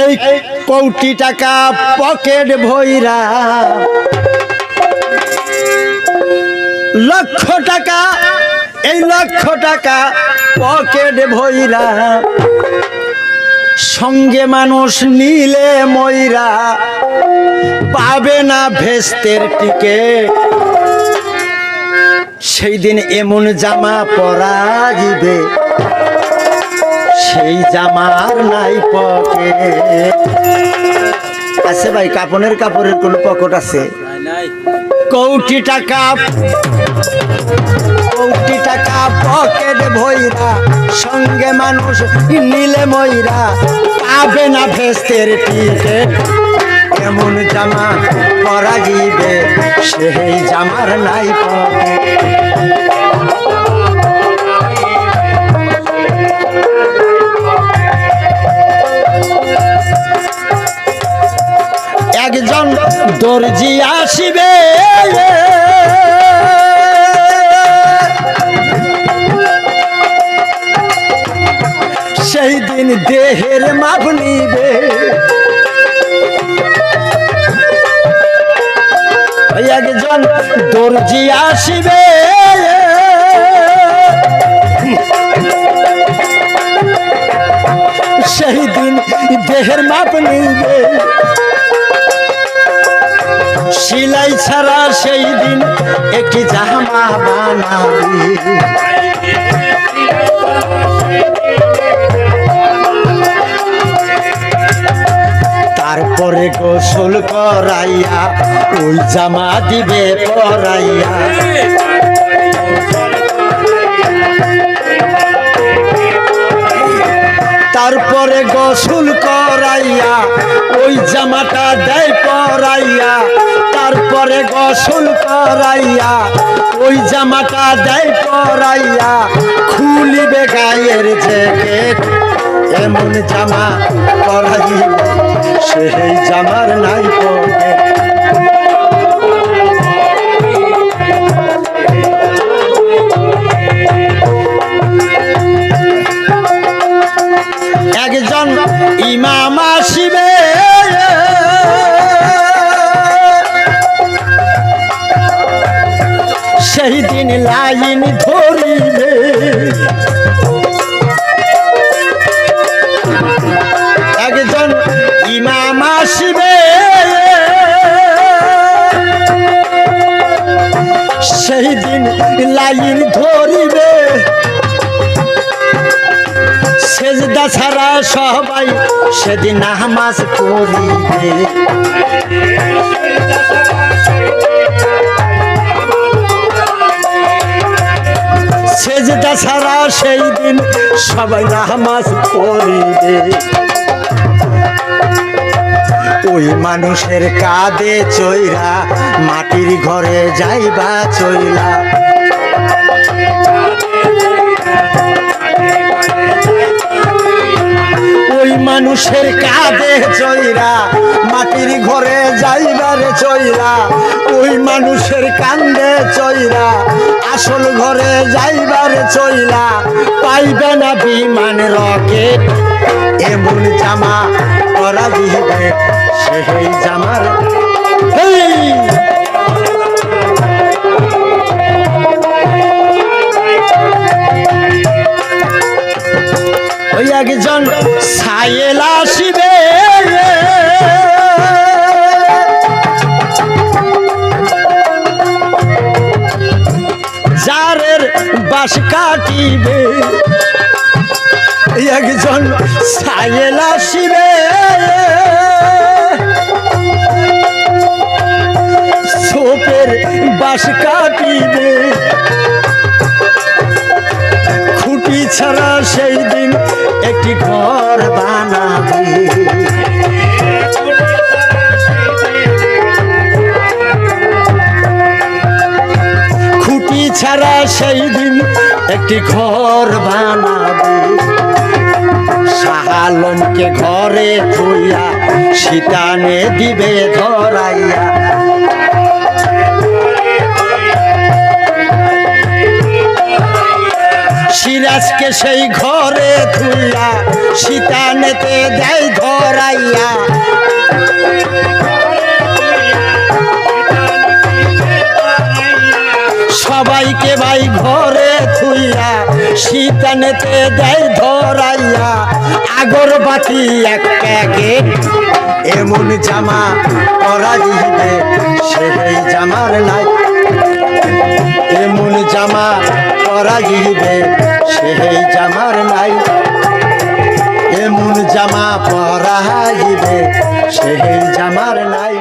এই কোটি টাকা পকেট ভইরা, লক্ষ টাকা, এই লক্ষ টাকা পকেট ভইরা, সঙ্গে মানুষ নিলে ময়রা, পাবে না ভেস্তের টিকেট। সেই দিন এমন জামা পরা দিবে, সেই জামার নাই পকেট। আছে ভাই, কাপড়ের কোনো পকেট আছে? কোটি টাকা, কোটি টাকা পকেট ভইরা, সঙ্গে মানুষ নিলে ময়রা, পাবে না ভেস্তের টিকেট। এমন জামা পরা দিবে, সেই জামার নাই পকেট। একজন দর্জি আসিবে, সেই দিন দেহের মাপ নিবে। একজন দর্জি আসিবে, সেই দিন দেহের মাপ নিবে। সিলাই ছাড়া সেই দিন একটি জামা বানাবি। তারপরে গোসল করাইয়া ওই জামা দিবে পরাইয়া। তারপরে গোসল করাইয়া ওই জামাটা দেয় পরাইয়া। তারপরে গোসল করাইয়া ওই জামাটা দেয় পরাইয়া। খুলিবে গায়ের জ্যাকেট, এমন জামা পরাইবে, সেই জামার নাই পকেট। একজন ইমাম আসিবে, সেই দিন লাইন ধরিবে। একজন ইমাম আসিবে, সেই দিন লাইন ধরিবে। সেজদা ছাড়া সবাই সেদিন নামাজ পড়িবে। সেজদা ছাড়া সেই দিন সবাই নামাজ পড়িবে। ওই মানুষের কাঁধে চইরা মাটির ঘরে যাইবা চইলা। ওই মানুষের কাঁধে চইরা মাটির ঘরে যাইবারে চইরা। ওই মানুষের কান্দে চইরা আসল ঘরে যাইবারে চইলা। পাইবে না বিমান রকেট, এমন জামা পরা দিবে, সেই জামার ওই একজন সায়েল আসিবে, জারের বাঁশ কাটিবে। একজন সায়েল আসিবে, সোপের বাঁশ কাটিবে। খুঁটি ছাড়া সেই দিন একটি ঘর বানাবে। খুঁটি ছাড়া সেই দিন একটি ঘর বানাবে। শাহ আলমকে ঘরে থুইয়া শীতানে দিবে ধরাইয়া। সিরাজকে সেই ঘরে থুইয়া শীতানেতে দেয় ধরাইয়া সবাইকে ভাই ঘরে থুইয়া শীতানেতে দেয় ধরাইয়া আগরবাতি এক প্যাকেট এমন জামা পরা দিবে সেই জামার নাই এমন জামা পরা দিবে সেই জামার নাই এমন জামা পরা দিবে সেই জামার নাই।